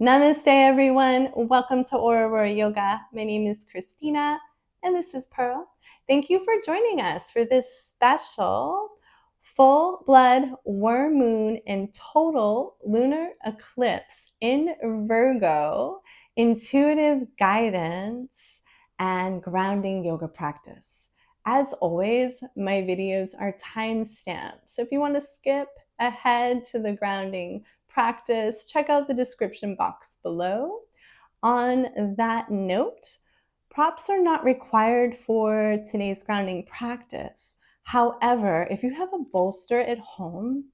Namaste, everyone. Welcome to Aurora Yoga. My name is Christina, and this is Pearl. Thank you for joining us for this special full blood worm moon and total lunar eclipse in Virgo intuitive guidance and grounding yoga practice. As always, my videos are time-stamped. So if you want to skip ahead to the grounding practice, check out the description box below. On that note, props are not required for today's grounding practice. However, if you have a bolster at home,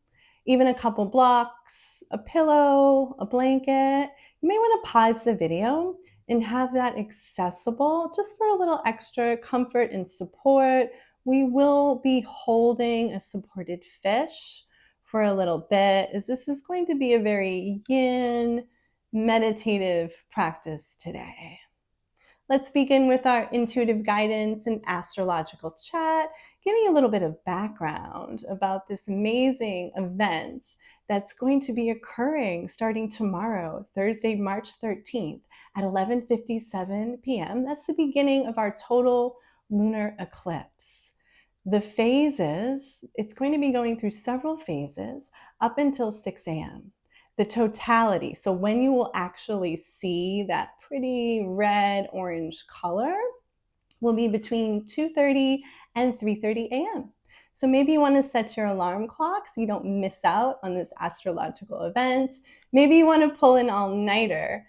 even a couple blocks, a pillow, a blanket, you may want to pause the video and have that accessible just for a little extra comfort and support. We will be holding a supported fish for a little bit, as this is going to be a very yin, meditative practice today. Let's begin with our intuitive guidance and astrological chat, giving a little bit of background about this amazing event that's going to be occurring starting tomorrow, Thursday, March 13th at 11:57 p.m. That's the beginning of our total lunar eclipse. The phases, it's going to be going through several phases up until 6 a.m. The totality, so when you will actually see that pretty red orange color, will be between 2:30 and 3:30 a.m. So maybe you want to set your alarm clock so you don't miss out on this astrological event. Maybe you want to pull an all-nighter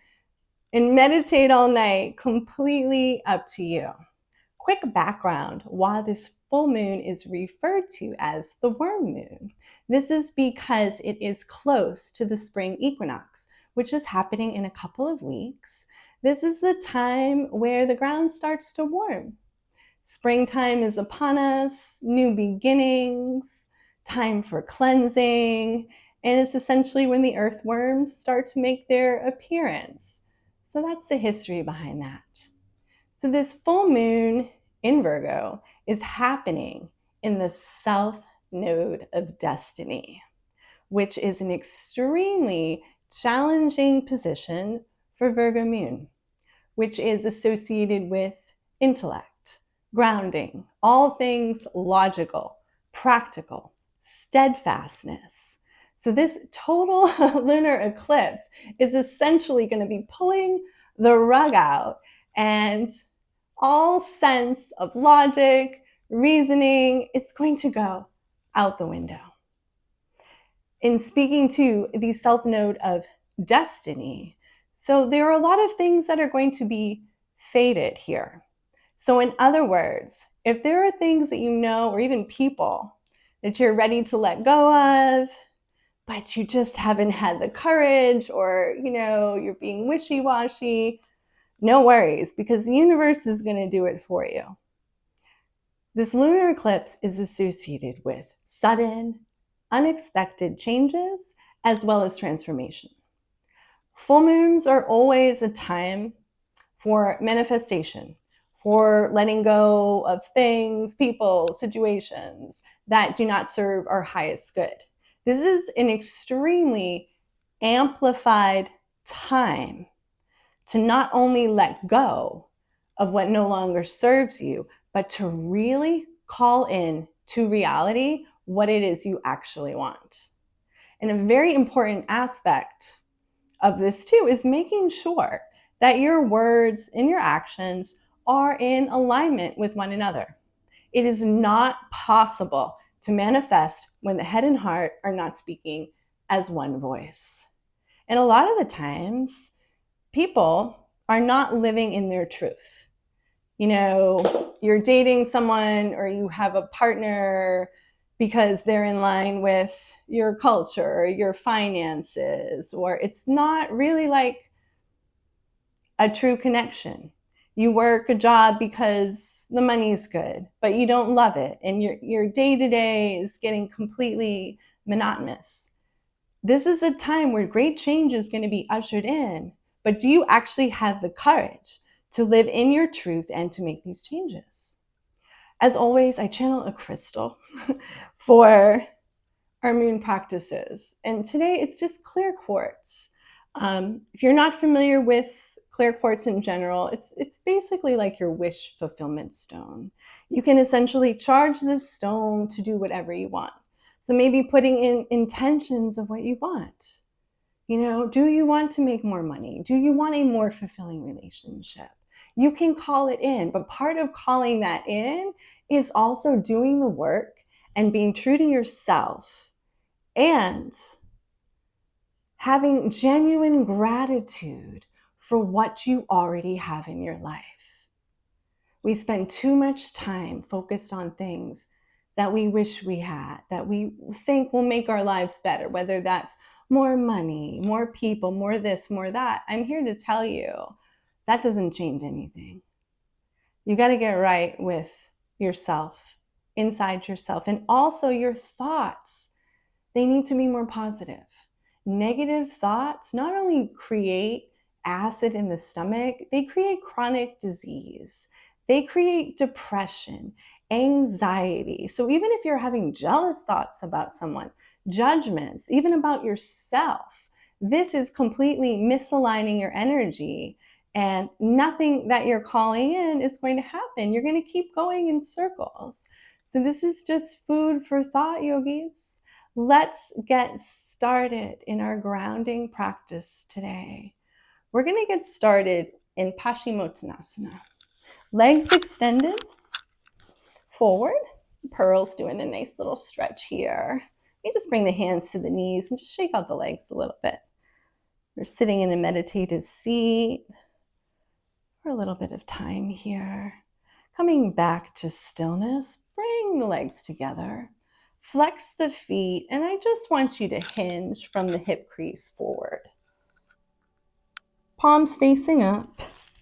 and meditate all night, completely up to you. Quick background why this full moon is referred to as the worm moon. This is because it is close to the spring equinox, which is happening in a couple of weeks. This is the time where the ground starts to warm. Springtime is upon us, new beginnings, time for cleansing, and it's essentially when the earthworms start to make their appearance. So that's the history behind that. So this full moon in Virgo is happening in the south node of destiny, which is an extremely challenging position for Virgo moon, which is associated with intellect, grounding, all things logical, practical, steadfastness. So this total lunar eclipse is essentially going to be pulling the rug out, and all sense of logic, reasoning, it's going to go out the window. In speaking to the south node of destiny, so there are a lot of things that are going to be fated here. So in other words, if there are things that you know, or even people that you're ready to let go of, but you just haven't had the courage, or you're being wishy-washy, no worries, because the universe is going to do it for you. This lunar eclipse is associated with sudden, unexpected changes, as well as transformation. Full moons are always a time for manifestation, for letting go of things, people, situations that do not serve our highest good. This is an extremely amplified time to not only let go of what no longer serves you, but to really call in to reality what it is you actually want. And a very important aspect of this too is making sure that your words and your actions are in alignment with one another. It is not possible to manifest when the head and heart are not speaking as one voice. And a lot of the times, people are not living in their truth. You're dating someone or you have a partner because they're in line with your culture, your finances, or it's not really like a true connection. You work a job because the money's good, but you don't love it, and your day-to-day is getting completely monotonous. This is a time where great change is going to be ushered in, but do you actually have the courage to live in your truth and to make these changes? As always, I channel a crystal for our moon practices. And today it's just clear quartz. If you're not familiar with clear quartz in general, it's basically like your wish fulfillment stone. You can essentially charge this stone to do whatever you want. So maybe putting in intentions of what you want. You know, do you want to make more money? Do you want a more fulfilling relationship? You can call it in, but part of calling that in is also doing the work and being true to yourself and having genuine gratitude for what you already have in your life. We spend too much time focused on things that we wish we had, that we think will make our lives better, whether that's more money, more people, more this, more that. I'm here to tell you that doesn't change anything. You got to get right with yourself, inside yourself, and also your thoughts. They need to be more positive. Negative thoughts not only create acid in the stomach, they create chronic disease. They create depression, anxiety. So even if you're having jealous thoughts about someone, judgments, even about yourself, this is completely misaligning your energy, and nothing that you're calling in is going to happen. You're going to keep going in circles. So this is just food for thought, yogis. Let's get started in our grounding practice today. We're going to get started in Paschimottanasana. Legs extended forward. Pearl's doing a nice little stretch here. You just bring the hands to the knees and just shake out the legs a little bit. We're sitting in a meditative seat for a little bit of time here. Coming back to stillness, bring the legs together. Flex the feet, and I just want you to hinge from the hip crease forward. Palms facing up.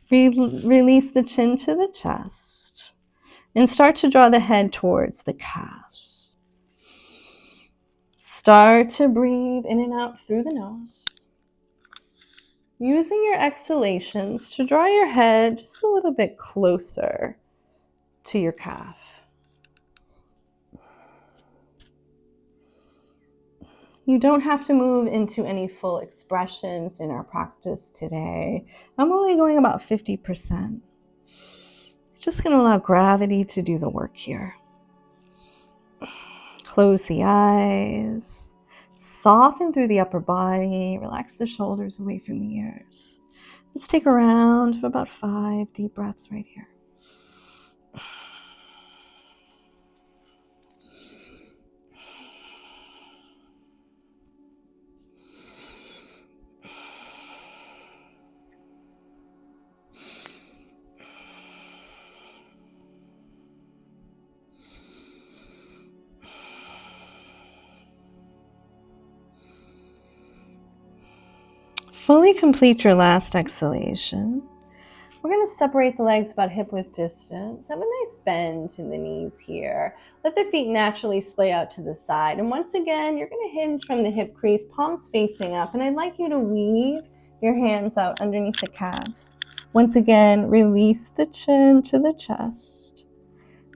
Release the chin to the chest. And start to draw the head towards the calves. Start to breathe in and out through the nose. Using your exhalations to draw your head just a little bit closer to your calf. You don't have to move into any full expressions in our practice today. I'm only going about 50%. Just going to allow gravity to do the work here. Close the eyes. Soften through the upper body. Relax the shoulders away from the ears. Let's take a round of about 5 deep breaths right here. Fully complete your last exhalation. We're going to separate the legs about hip width distance. Have a nice bend in the knees here. Let the feet naturally splay out to the side. And once again, you're going to hinge from the hip crease, palms facing up. And I'd like you to weave your hands out underneath the calves. Once again, release the chin to the chest.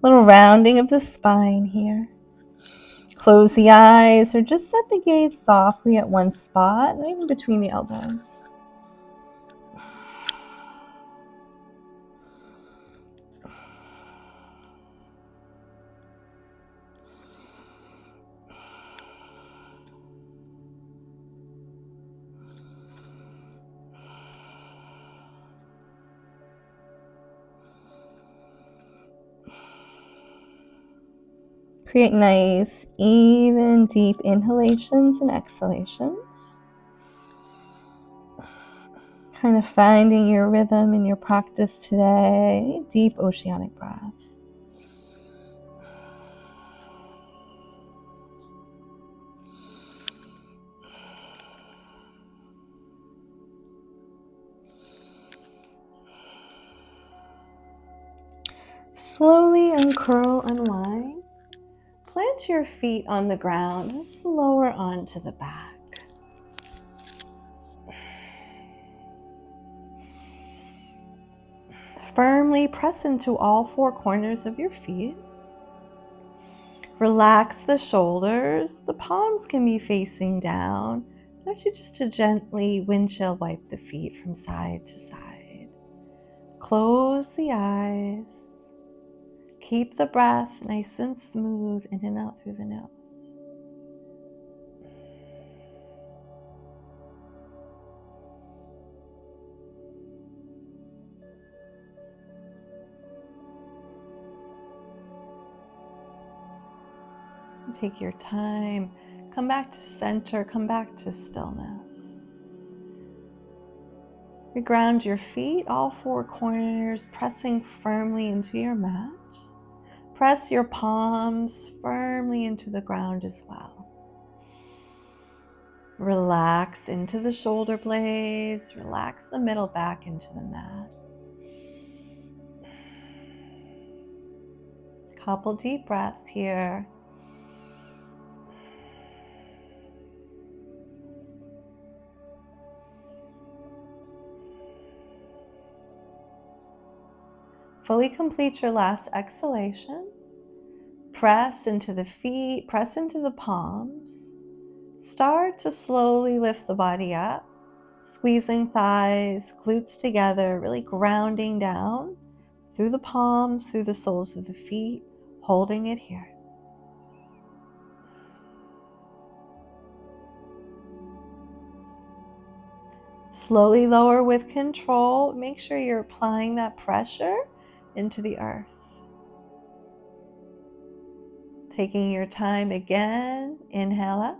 A little rounding of the spine here. Close the eyes or just set the gaze softly at one spot, maybe between the elbows. Create nice, even, deep inhalations and exhalations. Kind of finding your rhythm in your practice today. Deep oceanic breath. Slowly uncurl, unwind. Plant your feet on the ground and lower onto the back. Firmly press into all 4 corners of your feet. Relax the shoulders. The palms can be facing down. want you just to gently windshield wipe the feet from side to side. Close the eyes. Keep the breath nice and smooth in and out through the nose. Take your time. Come back to center. Come back to stillness. Reground your feet, all four corners, pressing firmly into your mat. Press your palms firmly into the ground as well. Relax into the shoulder blades. Relax the middle back into the mat. Couple deep breaths here. Fully complete your last exhalation. Press into the feet, press into the palms. Start to slowly lift the body up, squeezing thighs, glutes together, really grounding down through the palms, through the soles of the feet, holding it here. Slowly lower with control. Make sure you're applying that pressure into the earth. Taking your time again, inhale up.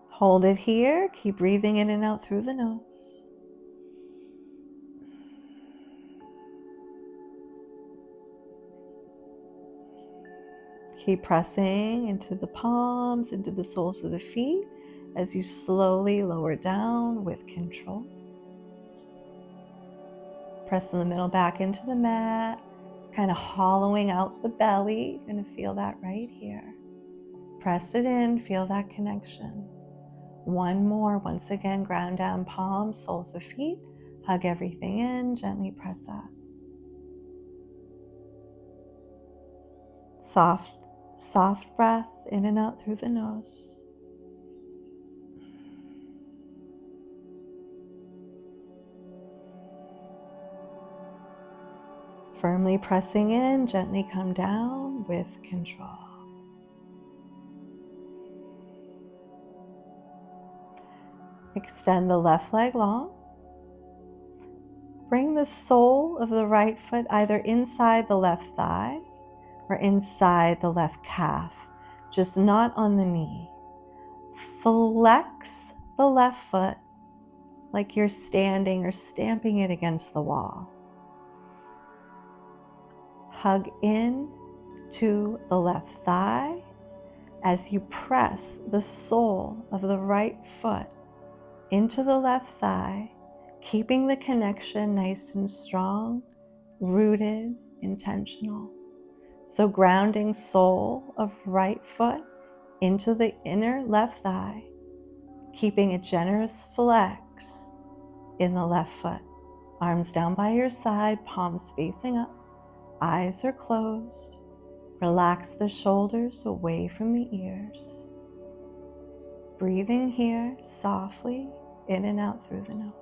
Hold it here. Keep breathing in and out through the nose. Keep pressing into the palms, into the soles of the feet as you slowly lower down with control. Press in the middle back into the mat. It's kind of hollowing out the belly. You're going to feel that right here. Press it in, feel that connection. One more. Once again, ground down, palms, soles of feet. Hug everything in, gently press up. Soft breath in and out through the nose. Firmly pressing in, gently come down with control. Extend the left leg long. Bring the sole of the right foot either inside the left thigh or inside the left calf, just not on the knee. Flex the left foot like you're standing or stamping it against the wall. Hug in to the left thigh as you press the sole of the right foot into the left thigh, keeping the connection nice and strong, rooted, intentional. So grounding sole of right foot into the inner left thigh, keeping a generous flex in the left foot. Arms down by your side, palms facing up, eyes are closed. Relax the shoulders away from the ears. Breathing here softly in and out through the nose.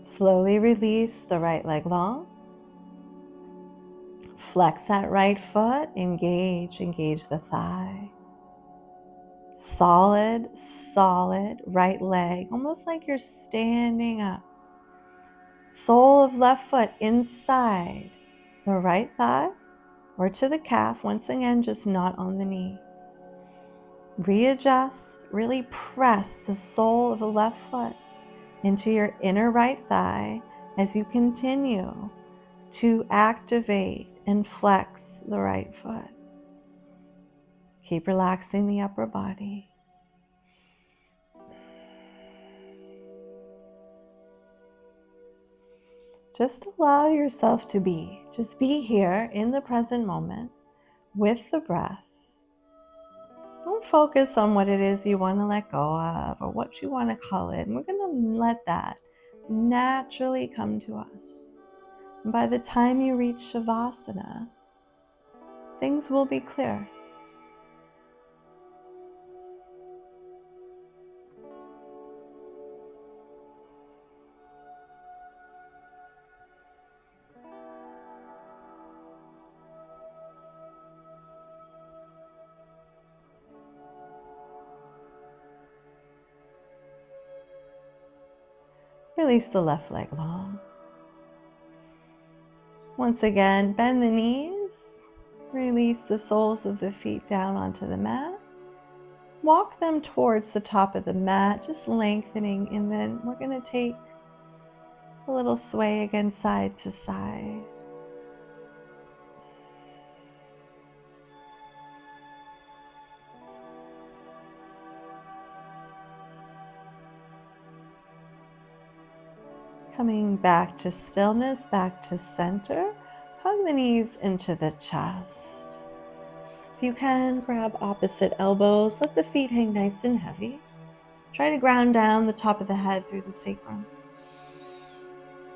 Slowly release the right leg long. Flex that right foot, engage the thigh. Solid right leg, almost like you're standing up. Sole of left foot inside the right thigh or to the calf, once again, just not on the knee. Readjust, really press the sole of the left foot into your inner right thigh as you continue to activate and flex the right foot. Keep relaxing the upper body. Just allow yourself to be. Just be here in the present moment with the breath. Don't focus on what it is you want to let go of or what you want to call it. And we're going to let that naturally come to us. And by the time you reach Shavasana, things will be clear. Release the left leg long. Once again, bend the knees. Release the soles of the feet down onto the mat. Walk them towards the top of the mat, just lengthening, and then we're going to take a little sway again side to side. Coming back to stillness, back to center. Hug the knees into the chest. If you can, grab opposite elbows. Let the feet hang nice and heavy. Try to ground down the top of the head through the sacrum.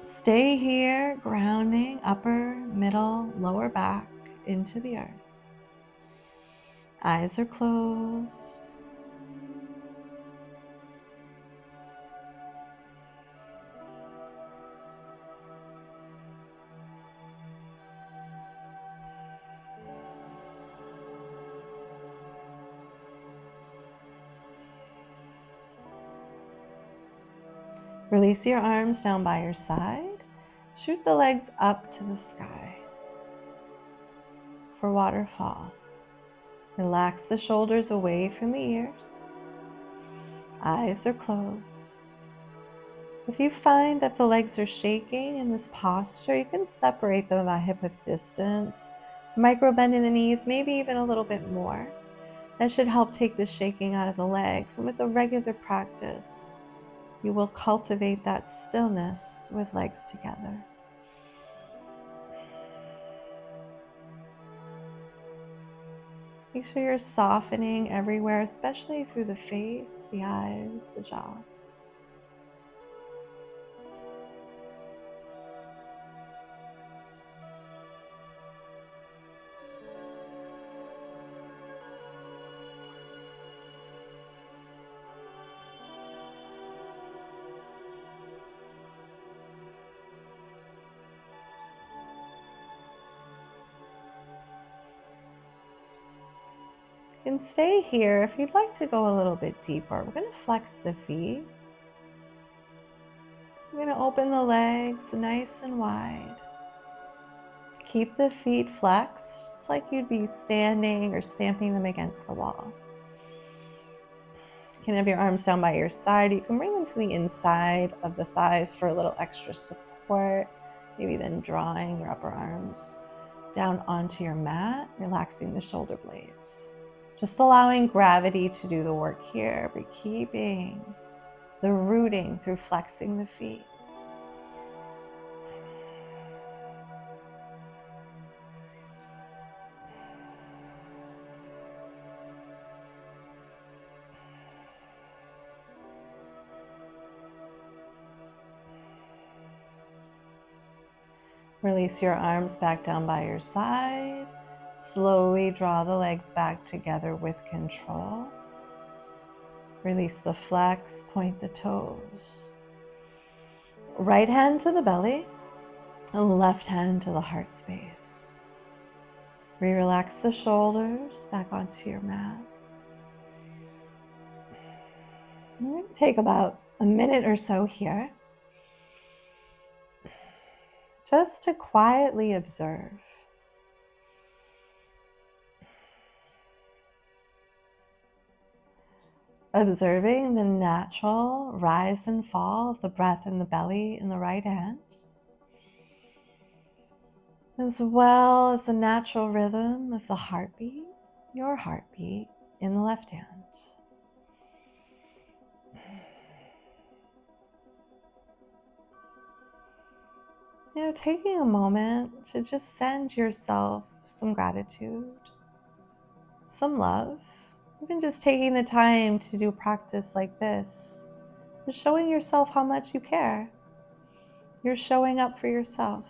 Stay here, grounding upper, middle, lower back into the earth. Eyes are closed. Release your arms down by your side. Shoot the legs up to the sky for waterfall. Relax the shoulders away from the ears. Eyes are closed. If you find that the legs are shaking in this posture, you can separate them about hip width distance, micro bend in the knees, maybe even a little bit more. That should help take the shaking out of the legs. And with a regular practice, you will cultivate that stillness with legs together. Make sure you're softening everywhere, especially through the face, the eyes, the jaw. You can stay here. If you'd like to go a little bit deeper, we're going to flex the feet. We're going to open the legs nice and wide. Keep the feet flexed, just like you'd be standing or stamping them against the wall. You can have your arms down by your side. You can bring them to the inside of the thighs for a little extra support. Maybe then drawing your upper arms down onto your mat, relaxing the shoulder blades. Just allowing gravity to do the work here, but keeping the rooting through flexing the feet. Release your arms back down by your side. Slowly draw the legs back together with control. Release the flex, point the toes. Right hand to the belly, and left hand to the heart space. Relax the shoulders back onto your mat. We're going to take about a minute or so here just to quietly observe. Observing the natural rise and fall of the breath in the belly in the right hand, as well as the natural rhythm of the heartbeat. your heartbeat in the left hand. Taking a moment to just send yourself some gratitude, some love, even just taking the time to do practice like this, just showing yourself how much you care. You're showing up for yourself.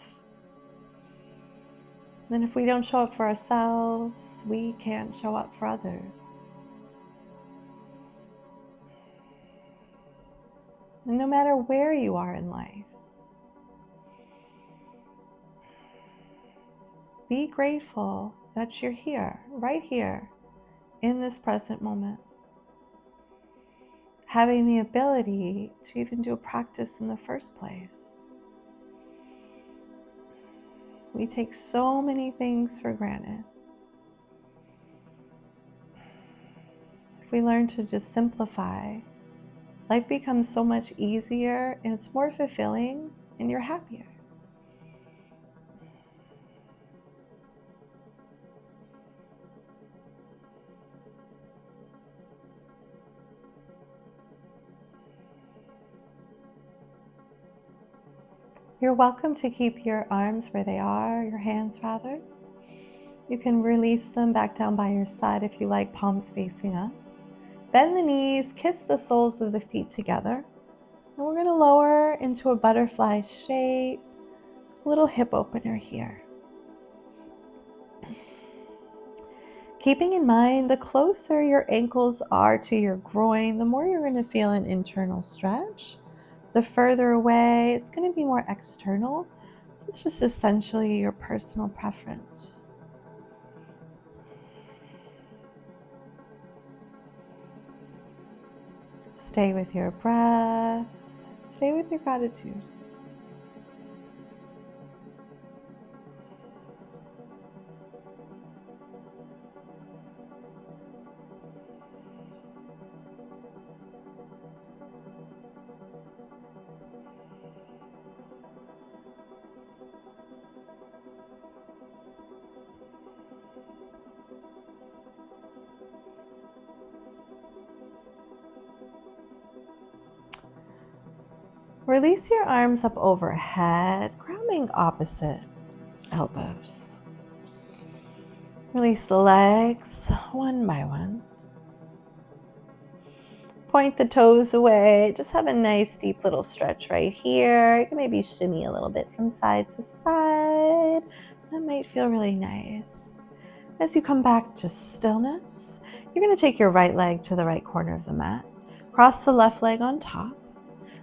And if we don't show up for ourselves, we can't show up for others. And no matter where you are in life, be grateful that you're here, right here, in this present moment. Having the ability to even do a practice in the first place. We take so many things for granted. If we learn to just simplify, life becomes so much easier and it's more fulfilling and you're happier. You're welcome to keep your arms where they are, your hands rather. You can release them back down by your side if you like, palms facing up. Bend the knees, kiss the soles of the feet together. And we're going to lower into a butterfly shape, little hip opener here. Keeping in mind, the closer your ankles are to your groin, the more you're going to feel an internal stretch. The further away, it's going to be more external. So it's just essentially your personal preference. Stay with your breath. Stay with your gratitude. Release your arms up overhead, grounding opposite elbows. Release the legs one by one. Point the toes away. Just have a nice deep little stretch right here. You can maybe shimmy a little bit from side to side. That might feel really nice. As you come back to stillness, you're going to take your right leg to the right corner of the mat. Cross the left leg on top.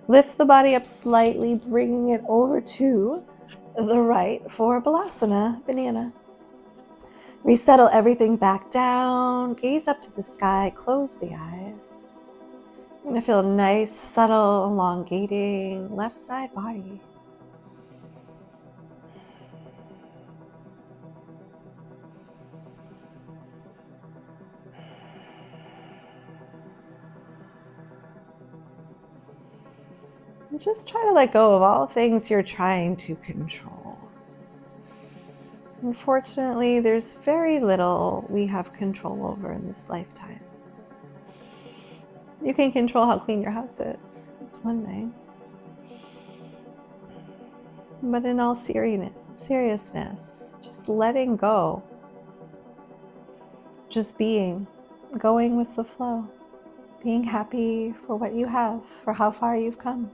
Lift the body up slightly, bringing it over to the right for Balasana, banana. Resettle everything back down. Gaze up to the sky. Close the eyes. You're going to feel a nice, subtle, elongating left side body. And just try to let go of all things you're trying to control. Unfortunately, there's very little we have control over in this lifetime. You can control how clean your house is. That's one thing. But in all seriousness, just letting go. Just being, going with the flow. Being happy for what you have, for how far you've come.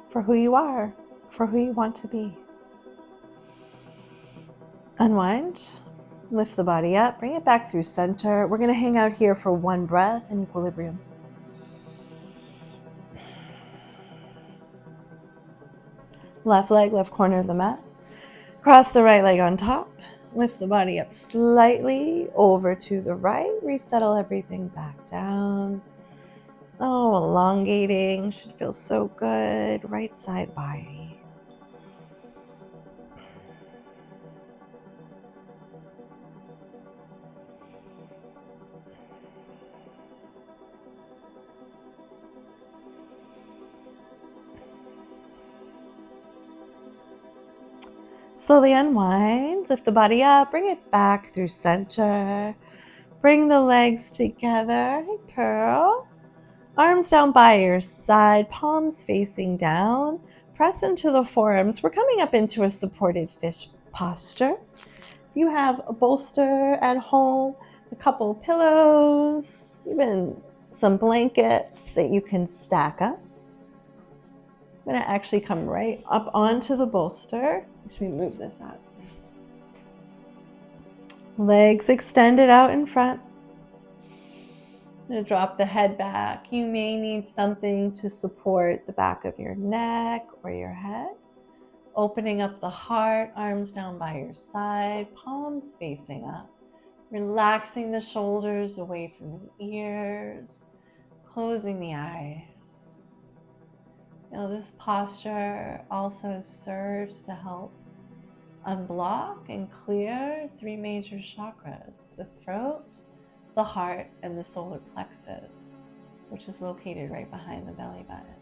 For who you are, for who you want to be. Unwind, lift the body up, bring it back through center. We're going to hang out here for one breath in equilibrium. Left leg, left corner of the mat. Cross the right leg on top. Lift the body up slightly over to the right. Resettle everything back down. Oh, elongating. Should feel so good. Right side body. Slowly unwind, lift the body up, bring it back through center. Bring the legs together, curl. Arms down by your side, palms facing down. Press into the forearms. We're coming up into a supported fish posture. If you have a bolster at home, a couple pillows, even some blankets that you can stack up. I'm going to actually come right up onto the bolster. Let me move this up. Legs extended out in front. I'm going to drop the head back. You may need something to support the back of your neck or your head. Opening up the heart, arms down by your side, palms facing up. Relaxing the shoulders away from the ears, closing the eyes. This posture also serves to help unblock and clear 3 major chakras: the throat, the heart, and the solar plexus, which is located right behind the belly button.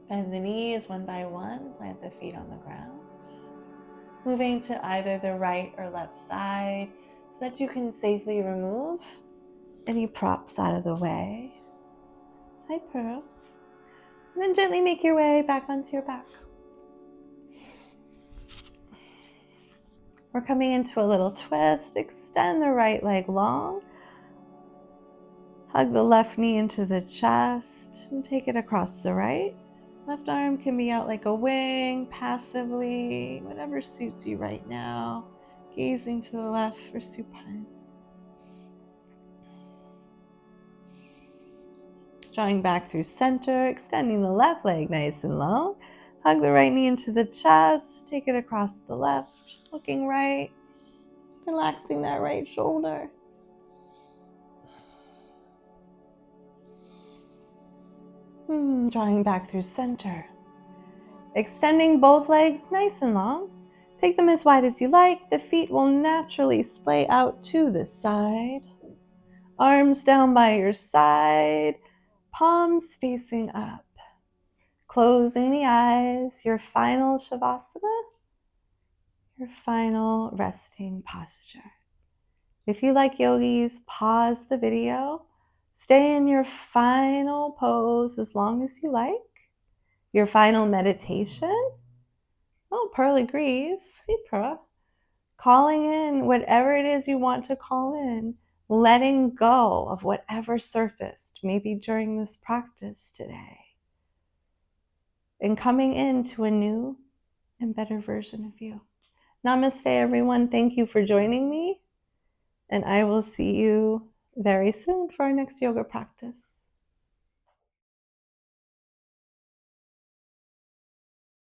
Bend the knees one by one, plant the feet on the ground. Moving to either the right or left side so that you can safely remove any props out of the way. Hi, Pearl. And then gently make your way back onto your back. We're coming into a little twist. Extend the right leg long. Hug the left knee into the chest and take it across the right. Left arm can be out like a wing, passively, whatever suits you right now. Gazing to the left for supine. Drawing back through center, extending the left leg nice and long. Hug the right knee into the chest, take it across the left, looking right, relaxing that right shoulder. Drawing back through center. Extending both legs nice and long. Take them as wide as you like. The feet will naturally splay out to the side. Arms down by your side, palms facing up. Closing the eyes, your final Shavasana, your final resting posture. If you like yogis, pause the video. Stay in your final pose as long as you like. Your final meditation. Oh, Pearl agrees. Hey, Pearl. Calling in whatever it is you want to call in. letting go of whatever surfaced, maybe during this practice today, and coming into a new and better version of you. Namaste, everyone. Thank you for joining me, and I will see you very soon for our next yoga practice.